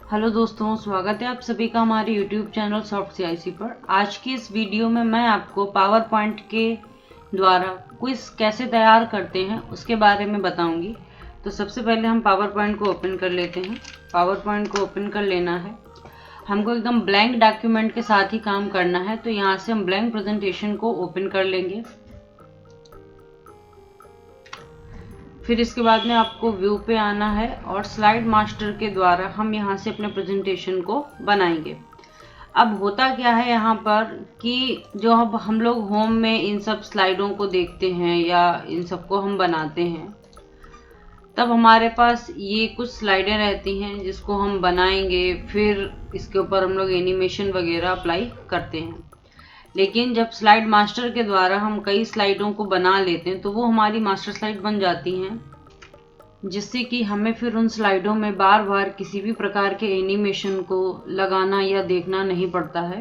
Hello दोस्तों, स्वागत है आप सभी का हमारे YouTube चैनल सॉफ्ट CIC पर। आज की इस वीडियो में मैं आपको पावर पॉइंट के द्वारा क्विज कैसे तैयार करते हैं उसके बारे में बताऊंगी। तो सबसे पहले हम पावर पॉइंट को ओपन कर लेते हैं। पावर पॉइंट को ओपन कर लेना है। हमको एकदम ब्लैंक डॉक्यूमेंट के साथ ही काम करना है, तो यहाँ से हम ब्लैंक प्रेजेंटेशन को ओपन कर लेंगे। फिर इसके बाद में आपको व्यू पे आना है और स्लाइड मास्टर के द्वारा हम यहाँ से अपने प्रेजेंटेशन को बनाएंगे। अब होता क्या है यहाँ पर कि जो अब हम लोग होम में इन सब स्लाइडों को देखते हैं या इन सबको हम बनाते हैं, तब हमारे पास ये कुछ स्लाइडें रहती हैं जिसको हम बनाएंगे, फिर इसके ऊपर हम लोग एनिमेशन वगैरह अप्लाई करते हैं। लेकिन जब स्लाइड मास्टर के द्वारा हम कई स्लाइडों को बना लेते हैं तो वो हमारी मास्टर स्लाइड बन जाती हैं, जिससे कि हमें फिर उन स्लाइडों में बार बार किसी भी प्रकार के एनिमेशन को लगाना या देखना नहीं पड़ता है।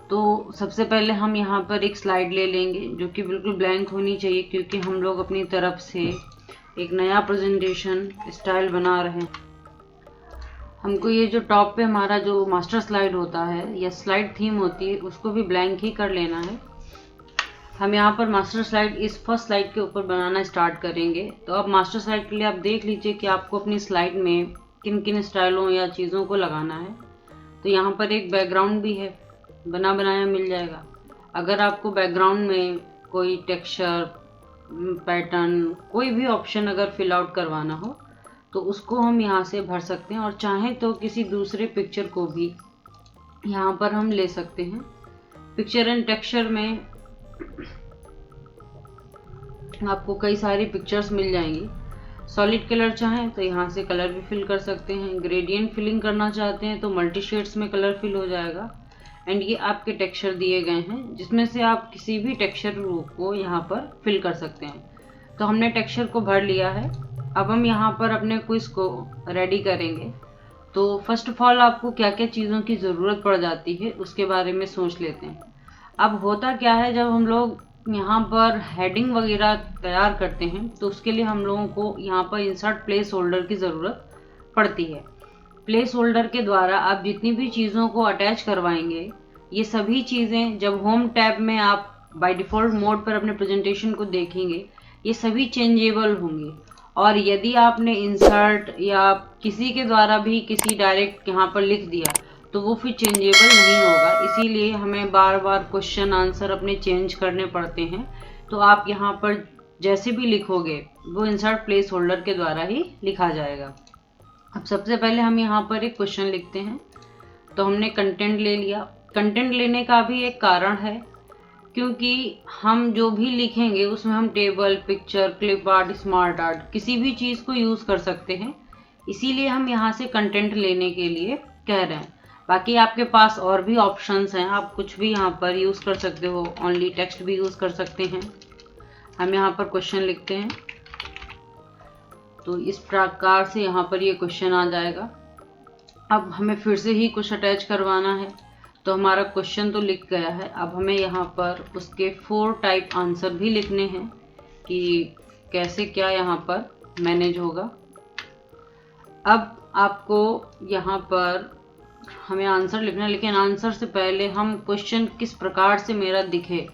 तो सबसे पहले हम यहाँ पर एक स्लाइड ले लेंगे जो कि बिल्कुल ब्लैंक होनी चाहिए, क्योंकि हम लोग अपनी तरफ से एक नया प्रेजेंटेशन स्टाइल बना रहे हैं। हमको ये जो टॉप पे हमारा जो मास्टर स्लाइड होता है या स्लाइड थीम होती है उसको भी ब्लैंक ही कर लेना है। हम यहाँ पर मास्टर स्लाइड इस फर्स्ट स्लाइड के ऊपर बनाना स्टार्ट करेंगे। तो अब मास्टर स्लाइड के लिए आप देख लीजिए कि आपको अपनी स्लाइड में किन किन स्टाइलों या चीज़ों को लगाना है। तो यहाँ पर एक बैकग्राउंड भी है, बना बनाया मिल जाएगा। अगर आपको बैकग्राउंड में कोई टेक्सचर, पैटर्न, कोई भी ऑप्शन अगर फिल आउट करवाना हो तो उसको हम यहाँ से भर सकते हैं, और चाहें तो किसी दूसरे पिक्चर को भी यहाँ पर हम ले सकते हैं। पिक्चर एंड टेक्सचर में आपको कई सारी पिक्चर्स मिल जाएंगी। सॉलिड कलर चाहें तो यहाँ से कलर भी फिल कर सकते हैं। ग्रेडियंट फिलिंग करना चाहते हैं तो मल्टी शेड्स में कलर फिल हो जाएगा। एंड ये आपके टेक्सचर दिए गए हैं जिसमें से आप किसी भी टेक्सचर को यहाँ पर फिल कर सकते हैं। तो हमने टेक्सचर को भर लिया है। अब हम यहाँ पर अपने क्विज को रेडी करेंगे। तो फर्स्ट ऑफ ऑल आपको क्या क्या चीज़ों की ज़रूरत पड़ जाती है उसके बारे में सोच लेते हैं। अब होता क्या है, जब हम लोग यहाँ पर हेडिंग वगैरह तैयार करते हैं तो उसके लिए हम लोगों को यहाँ पर इंसर्ट प्लेस होल्डर की ज़रूरत पड़ती है। प्लेस होल्डर के द्वारा आप जितनी भी चीज़ों को अटैच करवाएंगे, ये सभी चीज़ें जब होम टैब में आप बाय डिफ़ॉल्ट मोड पर अपने प्रेजेंटेशन को देखेंगे, ये सभी चेंजेबल होंगे। और यदि आपने इंसर्ट या किसी के द्वारा भी किसी डायरेक्ट यहाँ पर लिख दिया तो वो फिर चेंजेबल नहीं होगा। इसीलिए हमें बार बार क्वेश्चन आंसर अपने चेंज करने पड़ते हैं। तो आप यहाँ पर जैसे भी लिखोगे वो इंसर्ट प्लेस होल्डर के द्वारा ही लिखा जाएगा। अब सबसे पहले हम यहाँ पर एक क्वेश्चन लिखते हैं। तो हमने कंटेंट ले लिया। कंटेंट लेने का भी एक कारण है, क्योंकि हम जो भी लिखेंगे उसमें हम table, picture, clip art, smart art किसी भी चीज़ को यूज़ कर सकते हैं। इसीलिए हम यहाँ से कंटेंट लेने के लिए कह रहे हैं। बाकी आपके पास और भी ऑप्शंस हैं, आप कुछ भी यहाँ पर यूज़ कर सकते हो, ओनली टेक्स्ट भी यूज़ कर सकते हैं। हम यहाँ पर क्वेश्चन लिखते हैं। तो इस प्रकार से यहाँ पर ये क्वेश्चन आ जाएगा। अब हमें फिर से ही कुछ अटैच करवाना है। तो हमारा क्वेश्चन तो लिख गया है। अब हमें यहाँ पर उसके 4 टाइप आंसर भी लिखने हैं कि कैसे क्या यहाँ पर मैनेज होगा। अब आपको यहाँ पर हमें आंसर लिखना है, लेकिन आंसर से पहले हम क्वेश्चन किस प्रकार से मेरा दिखे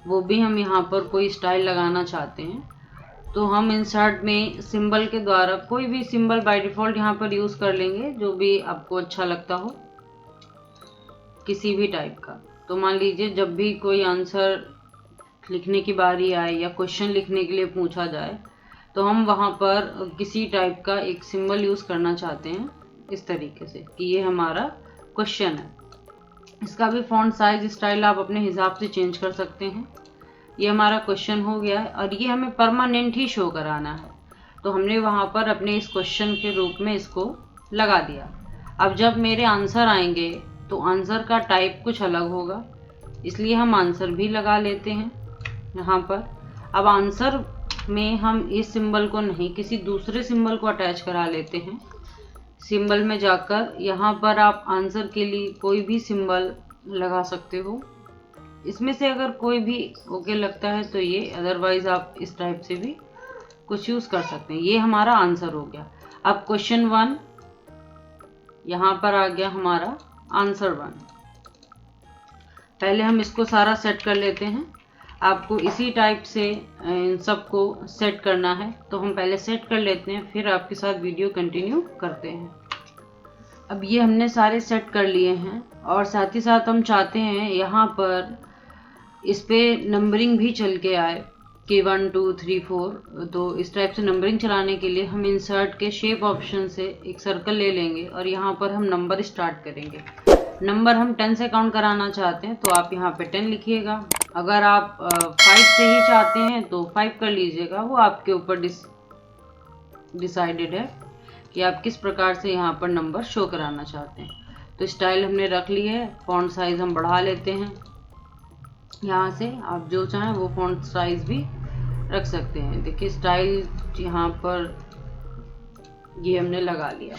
वो भी हम यहाँ पर कोई स्टाइल लगाना चाहते हैं। तो हम इंसर्ट में सिंबल के द्वारा कोई भी सिंबल बाय डिफ़ॉल्ट यहाँ पर यूज़ कर लेंगे, जो भी आपको अच्छा लगता हो, किसी भी टाइप का। तो मान लीजिए जब भी कोई आंसर लिखने की बारी आए या क्वेश्चन लिखने के लिए पूछा जाए तो हम वहाँ पर किसी टाइप का एक सिंबल यूज़ करना चाहते हैं, इस तरीके से कि ये हमारा क्वेश्चन है। इसका भी फॉन्ट साइज स्टाइल आप अपने हिसाब से चेंज कर सकते हैं। ये हमारा क्वेश्चन हो गया है और ये हमें परमानेंट ही शो कराना है। तो हमने वहाँ पर अपने इस क्वेश्चन के रूप में इसको लगा दिया। अब जब मेरे आंसर आएंगे तो आंसर का टाइप कुछ अलग होगा, इसलिए हम आंसर भी लगा लेते हैं यहाँ पर। अब आंसर में हम इस सिंबल को नहीं, किसी दूसरे सिंबल को अटैच करा लेते हैं। सिंबल में जाकर यहाँ पर आप आंसर के लिए कोई भी सिंबल लगा सकते हो। इसमें से अगर कोई भी ओके लगता है तो ये, अदरवाइज आप इस टाइप से भी कुछ यूज़ कर सकते हैं। ये हमारा आंसर हो गया। अब क्वेश्चन 1 यहाँ पर आ गया हमारा आंसर 1। पहले हम इसको सारा सेट कर लेते हैं। आपको इसी टाइप से इन सबको सेट करना है, तो हम पहले सेट कर लेते हैं, फिर आपके साथ वीडियो कंटिन्यू करते हैं। अब ये हमने सारे सेट कर लिए हैं और साथ ही साथ हम चाहते हैं यहाँ पर इस पे नंबरिंग भी चल के आए कि 1 2 3 4। तो इस टाइप से नंबरिंग चलाने के लिए हम इंसर्ट के शेप ऑप्शन से एक सर्कल ले लेंगे और यहाँ पर हम नंबर स्टार्ट करेंगे। नंबर हम 10 से काउंट कराना चाहते हैं तो आप यहाँ पे 10 लिखिएगा। अगर आप 5 से ही चाहते हैं तो 5 कर लीजिएगा, वो आपके ऊपर डिसाइडेड है कि आप किस प्रकार से यहाँ पर नंबर शो कराना चाहते हैं। तो स्टाइल हमने रख ली है, फॉन्ट साइज हम बढ़ा लेते हैं। यहाँ से आप जो चाहें वो फॉन्ट साइज भी रख सकते हैं। देखिए स्टाइल यहाँ पर ये हमने लगा लिया।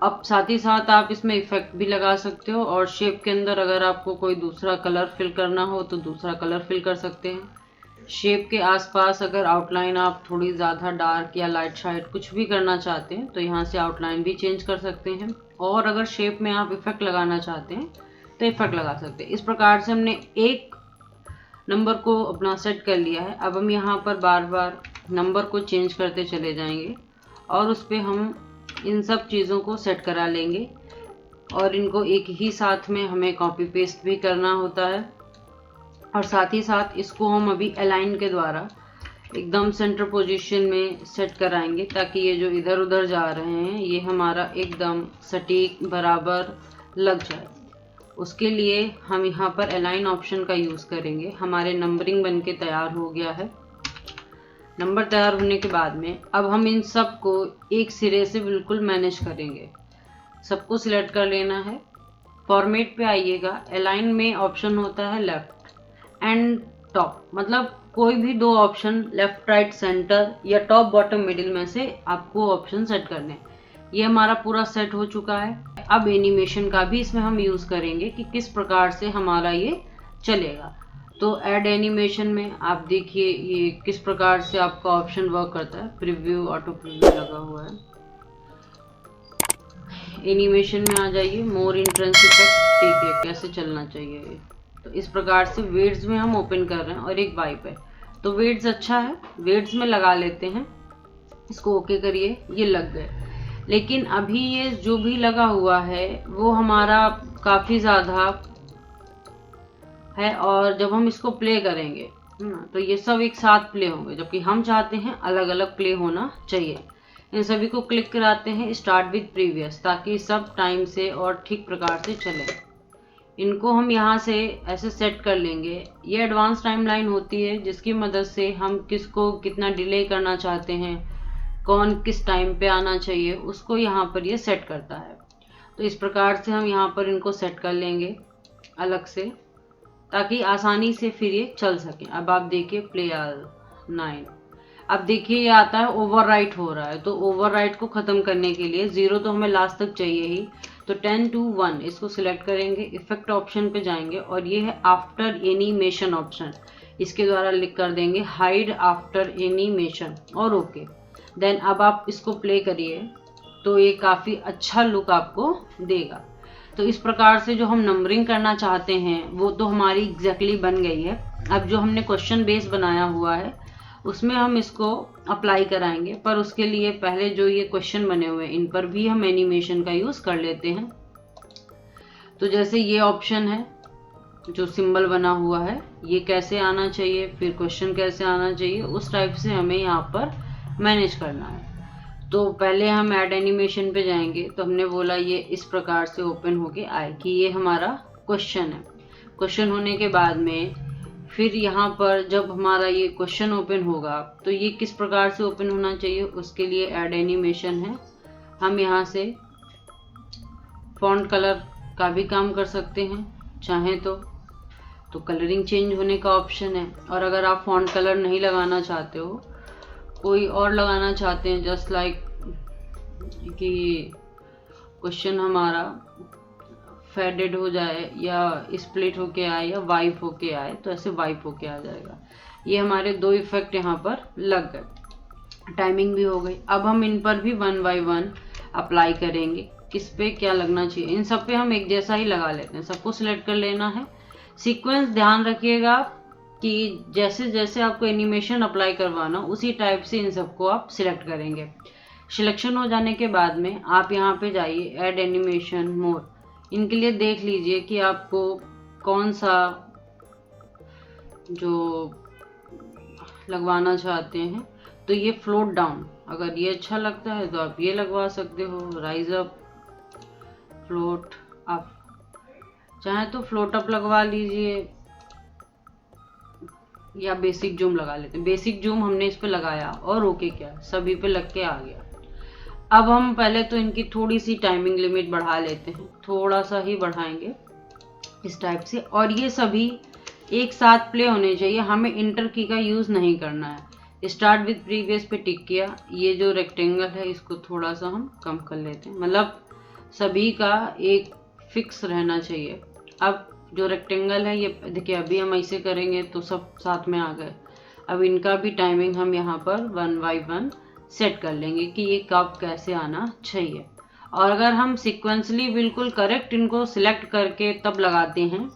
अब साथ ही साथ आप इसमें इफेक्ट भी लगा सकते हो और शेप के अंदर अगर आपको कोई दूसरा कलर फिल करना हो तो दूसरा कलर फिल कर सकते हैं। शेप के आसपास अगर आउटलाइन आप थोड़ी ज़्यादा डार्क या लाइट शाइड कुछ भी करना चाहते हैं तो यहाँ से आउटलाइन भी चेंज कर सकते हैं। और अगर शेप में आप इफेक्ट लगाना चाहते हैं तो इफेक्ट लगा सकते हैं। इस प्रकार से हमने एक नंबर को अपना सेट कर लिया है। अब हम यहाँ पर बार बार नंबर को चेंज करते चले जाएंगे और उस पर हम इन सब चीज़ों को सेट करा लेंगे और इनको एक ही साथ में हमें कॉपी पेस्ट भी करना होता है। और साथ ही साथ इसको हम अभी अलाइन के द्वारा एकदम सेंटर पोजीशन में सेट कराएंगे ताकि ये जो इधर उधर जा रहे हैं ये हमारा एकदम सटीक बराबर लग जाए। उसके लिए हम यहाँ पर अलाइन ऑप्शन का यूज़ करेंगे। हमारे नंबरिंग बन के तैयार हो गया है। नंबर तैयार होने के बाद में अब हम इन सब को एक सिरे से बिल्कुल मैनेज करेंगे। सबको सिलेक्ट कर लेना है, फॉर्मेट पे आइएगा, अलाइन में ऑप्शन होता है लेफ्ट एंड टॉप, मतलब कोई भी दो ऑप्शन लेफ्ट राइट सेंटर या टॉप बॉटम मिडिल में से आपको ऑप्शन सेट करने हैं। ये हमारा पूरा सेट हो चुका है। अब एनिमेशन का भी इसमें हम यूज़ करेंगे कि किस प्रकार से हमारा ये चलेगा। तो ऐड एनिमेशन में आप देखिए ये किस प्रकार से आपका ऑप्शन वर्क करता है। प्रीव्यू ऑटो प्रीव्यू लगा हुआ है। एनिमेशन में आ जाइए, मोर इंट्रेंस इफेक्ट, देखिए कैसे चलना चाहिए ये। तो इस प्रकार से वेड्स में हम ओपन कर रहे हैं और एक वाइप है तो वेड्स अच्छा है, वेड्स में लगा लेते हैं। इसको ओके करिए, ये लग गए। लेकिन अभी ये जो भी लगा हुआ है वो हमारा काफ़ी ज़्यादा है और जब हम इसको प्ले करेंगे तो ये सब एक साथ प्ले होंगे, जबकि हम चाहते हैं अलग अलग प्ले होना चाहिए। इन सभी को क्लिक कराते हैं स्टार्ट विद प्रीवियस ताकि सब टाइम से और ठीक प्रकार से चले। इनको हम यहाँ से ऐसे सेट कर लेंगे। ये एडवांस टाइमलाइन होती है जिसकी मदद से हम किसको कितना डिले करना चाहते हैं, कौन किस टाइम पे आना चाहिए, उसको यहाँ पर ये सेट करता है। तो इस प्रकार से हम यहाँ पर इनको सेट कर लेंगे अलग से ताकि आसानी से फिर ये चल सके। अब आप देखिए प्ले 9, अब देखिए ये आता है ओवरराइट हो रहा है। तो ओवरराइट को ख़त्म करने के लिए 0 तो हमें लास्ट तक चाहिए ही, तो 10 to 1 इसको सिलेक्ट करेंगे, इफेक्ट ऑप्शन पे जाएंगे और ये है आफ्टर एनिमेशन ऑप्शन, इसके द्वारा लिख कर देंगे हाइड आफ्टर एनिमेशन और ओके। देन अब आप इसको प्ले करिए तो ये काफ़ी अच्छा लुक आपको देगा। तो इस प्रकार से जो हम नंबरिंग करना चाहते हैं वो तो हमारी एग्जैक्टली बन गई है। अब जो हमने क्वेश्चन बेस बनाया हुआ है उसमें हम इसको अप्लाई कराएंगे, पर उसके लिए पहले जो ये क्वेश्चन बने हुए हैं इन पर भी हम एनिमेशन का यूज़ कर लेते हैं। तो जैसे ये ऑप्शन है जो सिंबल बना हुआ है, ये कैसे आना चाहिए, फिर क्वेश्चन कैसे आना चाहिए, उस टाइप से हमें यहाँ पर मैनेज करना है। तो पहले हम ऐड एनिमेशन पे जाएंगे तो हमने बोला ये इस प्रकार से ओपन होके आए कि ये हमारा क्वेश्चन है। क्वेश्चन होने के बाद में फिर यहाँ पर जब हमारा ये क्वेश्चन ओपन होगा तो ये किस प्रकार से ओपन होना चाहिए, उसके लिए ऐड एनिमेशन है। हम यहाँ से फॉन्ट कलर का भी काम कर सकते हैं चाहें तो कलरिंग चेंज होने का ऑप्शन है। और अगर आप फॉन्ट कलर नहीं लगाना चाहते हो, कोई और लगाना चाहते हैं, जस्ट लाइक कि क्वेश्चन हमारा फेडेड हो जाए या स्प्लिट होके आए या वाइप होके आए, तो ऐसे वाइप होके आ जाएगा। ये हमारे दो इफेक्ट यहाँ पर लग गए, टाइमिंग भी हो गई। अब हम इन पर भी 1 by 1 अप्लाई करेंगे। किस पे क्या लगना चाहिए, इन सब पे हम एक जैसा ही लगा लेते हैं, सबको सिलेक्ट कर लेना है। सीक्वेंस ध्यान रखिएगा कि जैसे जैसे आपको एनिमेशन अप्लाई करवाना उसी टाइप से इन सबको आप सिलेक्ट करेंगे। सिलेक्शन हो जाने के बाद में आप यहाँ पे जाइए ऐड एनिमेशन मोर, इनके लिए देख लीजिए कि आपको कौन सा जो लगवाना चाहते हैं। तो ये फ्लोट डाउन, अगर ये अच्छा लगता है तो आप ये लगवा सकते हो। राइज अप, फ्लोट अप, चाहे तो फ्लोट अप लगवा लीजिए या बेसिक जूम लगा लेते हैं। बेसिक जूम हमने इस पे लगाया और ओके क्या, सभी पे लग के आ गया। अब हम पहले तो इनकी थोड़ी सी टाइमिंग लिमिट बढ़ा लेते हैं, थोड़ा सा ही बढ़ाएंगे इस टाइप से। और ये सभी एक साथ प्ले होने चाहिए, हमें इंटर की का यूज़ नहीं करना है। स्टार्ट विद प्रीवियस पे टिक किया, ये जो रेक्टेंगल है इसको थोड़ा सा हम कम कर लेते हैं, मतलब सभी का एक फिक्स रहना चाहिए। अब जो रेक्टेंगल है ये देखिए, अभी हम ऐसे करेंगे तो सब साथ में आ गए। अब इनका भी टाइमिंग हम यहाँ पर 1 बाय 1 सेट कर लेंगे कि ये कब कैसे आना चाहिए। और अगर हम सिक्वेंसली बिल्कुल करेक्ट इनको सिलेक्ट करके तब लगाते हैं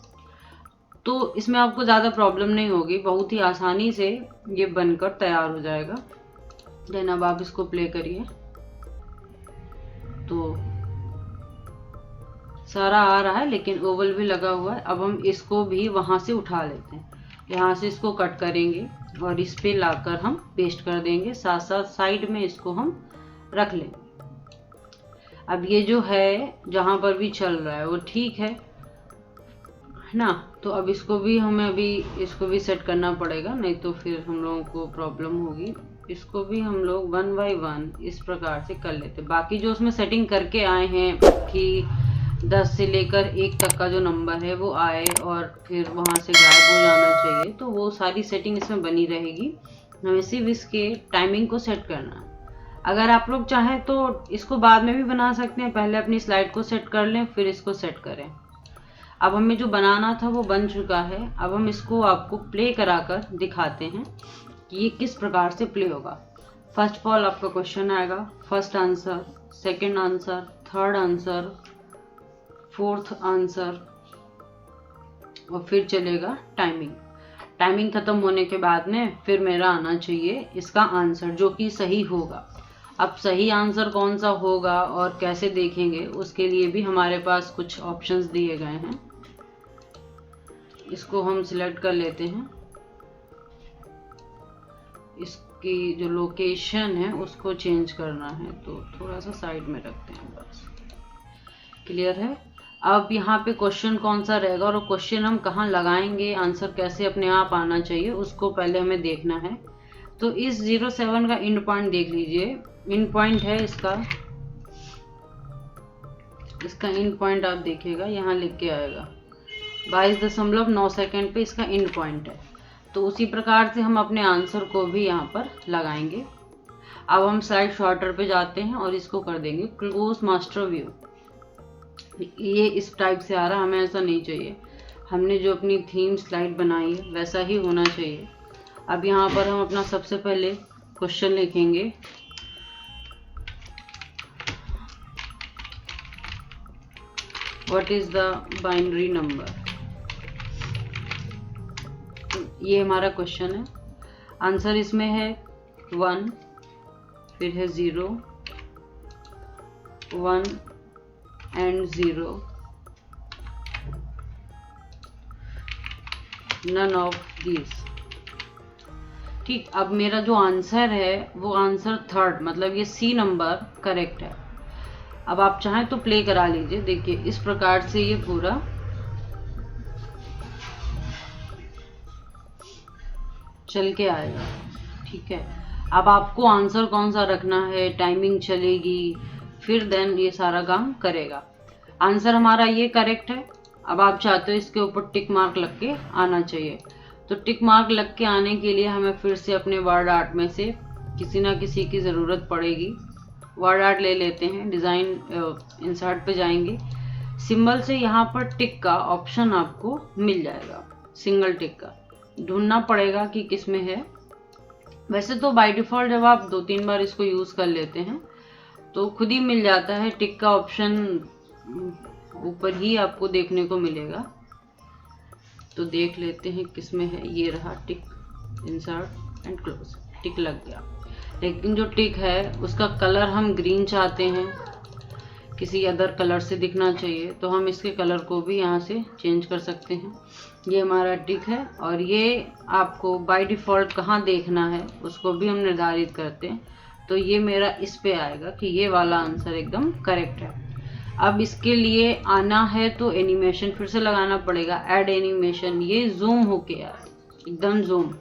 तो इसमें आपको ज़्यादा प्रॉब्लम नहीं होगी, बहुत ही आसानी से ये बनकर तैयार हो जाएगा। देन अब आप इसको प्ले करिए तो सारा आ रहा है, लेकिन ओवल भी लगा हुआ है। अब हम इसको भी वहाँ से उठा लेते हैं, यहाँ से इसको कट करेंगे और इस पे लाकर हम पेस्ट कर देंगे, साथ साथ साइड में इसको हम रख लेंगे। अब ये जो है जहाँ पर भी चल रहा है वो ठीक है ना। तो अब इसको भी हमें अभी इसको भी सेट करना पड़ेगा, नहीं तो फिर हम लोगों को प्रॉब्लम होगी। इसको भी हम लोग 1 बाय 1 इस प्रकार से कर लेते हैं। बाकी जो उसमें सेटिंग करके आए हैं कि 10 से लेकर 1 तक का जो नंबर है वो आए और फिर वहाँ से गायब हो जाना चाहिए, तो वो सारी सेटिंग इसमें बनी रहेगी। हमें सिर्फ इसके टाइमिंग को सेट करना है। अगर आप लोग चाहें तो इसको बाद में भी बना सकते हैं, पहले अपनी स्लाइड को सेट कर लें फिर इसको सेट करें। अब हमें जो बनाना था वो बन चुका है। अब हम इसको आपको प्ले कराकर दिखाते हैं कि ये किस प्रकार से प्ले होगा। फर्स्ट ऑफ ऑल आपका क्वेश्चन आएगा, first answer, second answer, third answer, fourth answer और फिर चलेगा टाइमिंग। टाइमिंग खत्म होने के बाद में फिर मेरा आना चाहिए इसका आंसर जो कि सही होगा। अब सही आंसर कौन सा होगा और कैसे देखेंगे उसके लिए भी हमारे पास कुछ ऑप्शंस दिए गए हैं। इसको हम सिलेक्ट कर लेते हैं, इसकी जो लोकेशन है उसको चेंज करना है तो थोड़ा सा साइड में रखते हैं, बस क्लियर है। अब यहाँ पे क्वेश्चन कौन सा रहेगा और क्वेश्चन हम कहाँ लगाएंगे, आंसर कैसे अपने आप आना चाहिए उसको पहले हमें देखना है। तो इस 07 का इंड पॉइंट देख लीजिए, इंड पॉइंट है इसका इंड पॉइंट आप देखिएगा यहाँ लिख के आएगा 22.9 सेकेंड पे इसका इंड पॉइंट है। तो उसी प्रकार से हम अपने आंसर को भी यहाँ पर लगाएंगे। अब हम स्लाइड शॉर्टर पे जाते हैं और इसको कर देंगे क्लोज मास्टर व्यू। ये इस टाइप से आ रहा, हमें ऐसा नहीं चाहिए, हमने जो अपनी थीम स्लाइड बनाई है वैसा ही होना चाहिए। अब यहाँ पर हम अपना सबसे पहले क्वेश्चन लिखेंगे, what is the binary number. ये हमारा क्वेश्चन है। आंसर इसमें है 1, फिर है 0, 1 एंड 0, नन ऑफ दिस। ठीक, अब मेरा जो आंसर है वो आंसर थर्ड, मतलब ये सी नंबर करेक्ट है। अब आप चाहें तो प्ले करा लीजिए, देखिए इस प्रकार से ये पूरा चल के आएगा। ठीक है, अब आपको आंसर कौन सा रखना है, टाइमिंग चलेगी, फिर देन ये सारा काम करेगा। आंसर हमारा ये करेक्ट है। अब आप चाहते हो इसके ऊपर टिक मार्क लग के आना चाहिए, तो टिक मार्क लग के आने के लिए हमें फिर से अपने वर्ड आर्ट में से किसी ना किसी की ज़रूरत पड़ेगी। वर्ड आर्ट ले लेते हैं, डिज़ाइन इंसर्ट पे जाएंगे, सिंबल से यहाँ पर टिक का ऑप्शन आपको मिल जाएगा, सिंगल टिक का ढूंढना पड़ेगा कि किस में है। वैसे तो बाय डिफ़ॉल्ट जब आप 2-3 बार इसको यूज़ कर लेते हैं तो खुद ही मिल जाता है। टिक का ऑप्शन ऊपर ही आपको देखने को मिलेगा, तो देख लेते हैं किसमें है। ये रहा टिक, इंसर्ट एंड क्लोज, टिक लग गया। लेकिन जो टिक है उसका कलर हम ग्रीन चाहते हैं, किसी अदर कलर से दिखना चाहिए, तो हम इसके कलर को भी यहाँ से चेंज कर सकते हैं। ये हमारा टिक है, और ये आपको बाय डिफ़ॉल्ट कहाँ देखना है उसको भी हम निर्धारित करते हैं। तो ये मेरा इस पे आएगा कि ये वाला आंसर एकदम करेक्ट है। अब इसके लिए आना है तो एनिमेशन फिर से लगाना पड़ेगा, ऐड एनिमेशन। ये जूम होके आया, एकदम जूम।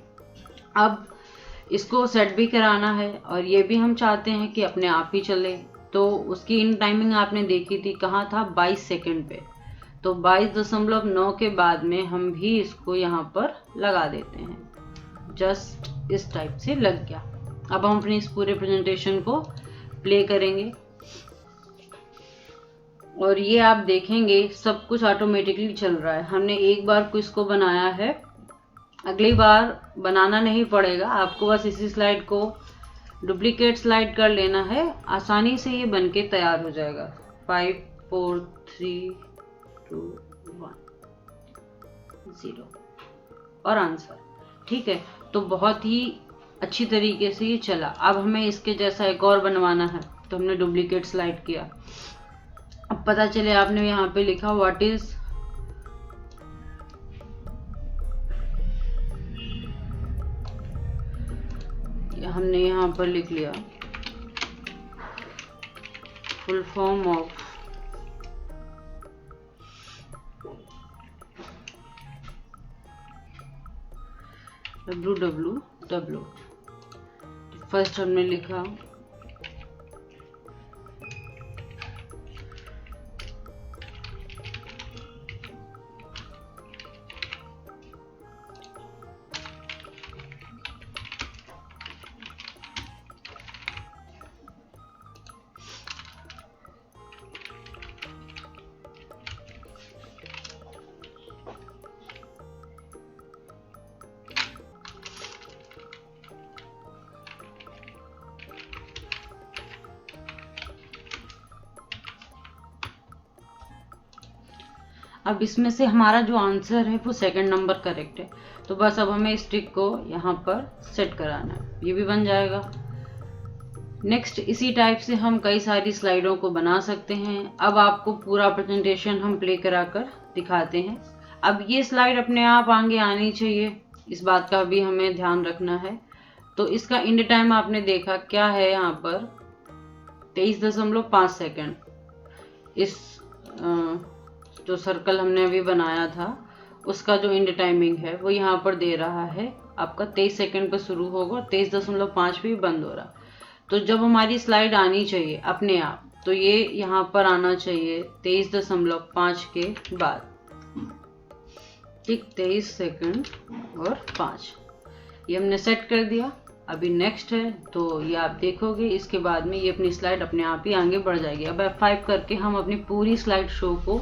अब इसको सेट भी कराना है, और ये भी हम चाहते हैं कि अपने आप ही चले। तो उसकी इन टाइमिंग आपने देखी थी, कहाँ था, 22 सेकंड पे। तो 22.9 के बाद में हम भी इसको यहाँ पर लगा देते हैं। जस्ट इस टाइप से लग गया। अब हम अपनी इस पूरे प्रेजेंटेशन को प्ले करेंगे, और ये आप देखेंगे सब कुछ ऑटोमेटिकली चल रहा है। हमने एक बार को इसको बनाया है, अगली बार बनाना नहीं पड़ेगा आपको, बस इसी स्लाइड को डुप्लीकेट स्लाइड कर लेना है, आसानी से ये बनके तैयार हो जाएगा। 5 4 3 2 1 0 और आंसर। ठीक है, तो बहुत ही अच्छी तरीके से ये चला। अब हमें इसके जैसा एक और बनवाना है, तो हमने डुप्लीकेट स्लाइड किया। अब पता चले आपने यहाँ पे लिखा व्हाट इज हमने यहाँ पर लिख लिया full form of www। First हमने लिखा अब इसमें से हमारा जो आंसर है वो सेकंड नंबर करेक्ट है। तो बस अब हमें इस टिक को यहाँ पर सेट कराना है, ये भी बन जाएगा। नेक्स्ट इसी टाइप से हम कई सारी स्लाइडों को बना सकते हैं। अब आपको पूरा प्रेजेंटेशन हम प्ले कराकर दिखाते हैं। अब ये स्लाइड अपने आप आगे आनी चाहिए, इस बात का भी हमें ध्यान रखना है। तो इसका इंड टाइम आपने देखा क्या है, यहाँ पर 23.5 सेकेंड। इस जो सर्कल हमने अभी बनाया था उसका जो इंड टाइमिंग है वो यहाँ पर दे रहा है आपका 23 सेकंड पे शुरू होगा और 23.5 पे भी बंद हो रहा। तो जब हमारी स्लाइड आनी चाहिए अपने आप, तो ये यहाँ पर आना चाहिए 23.5 के बाद। ठीक, 23 सेकंड और 5, ये हमने सेट कर दिया। अभी नेक्स्ट है, तो ये आप देखोगे इसके बाद में ये अपनी स्लाइड अपने आप ही आगे बढ़ जाएगी। अब F5 करके हम अपनी पूरी स्लाइड शो को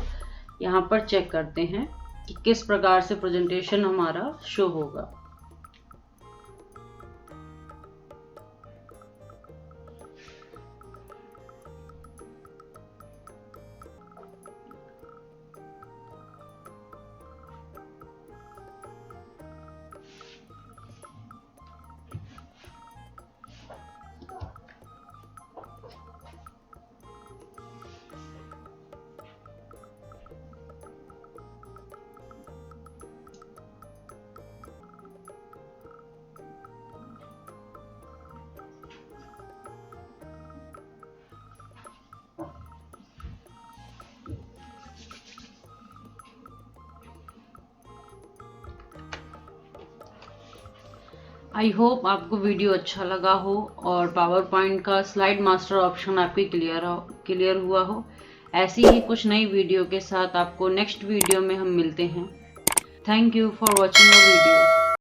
यहाँ पर चेक करते हैं कि किस प्रकार से प्रेजेंटेशन हमारा शो होगा। आई होप आपको वीडियो अच्छा लगा हो और पावर पॉइंट का स्लाइड मास्टर ऑप्शन आपकी क्लियर हुआ हो। ऐसी ही कुछ नई वीडियो के साथ आपको नेक्स्ट वीडियो में हम मिलते हैं। Thank you for watching the video.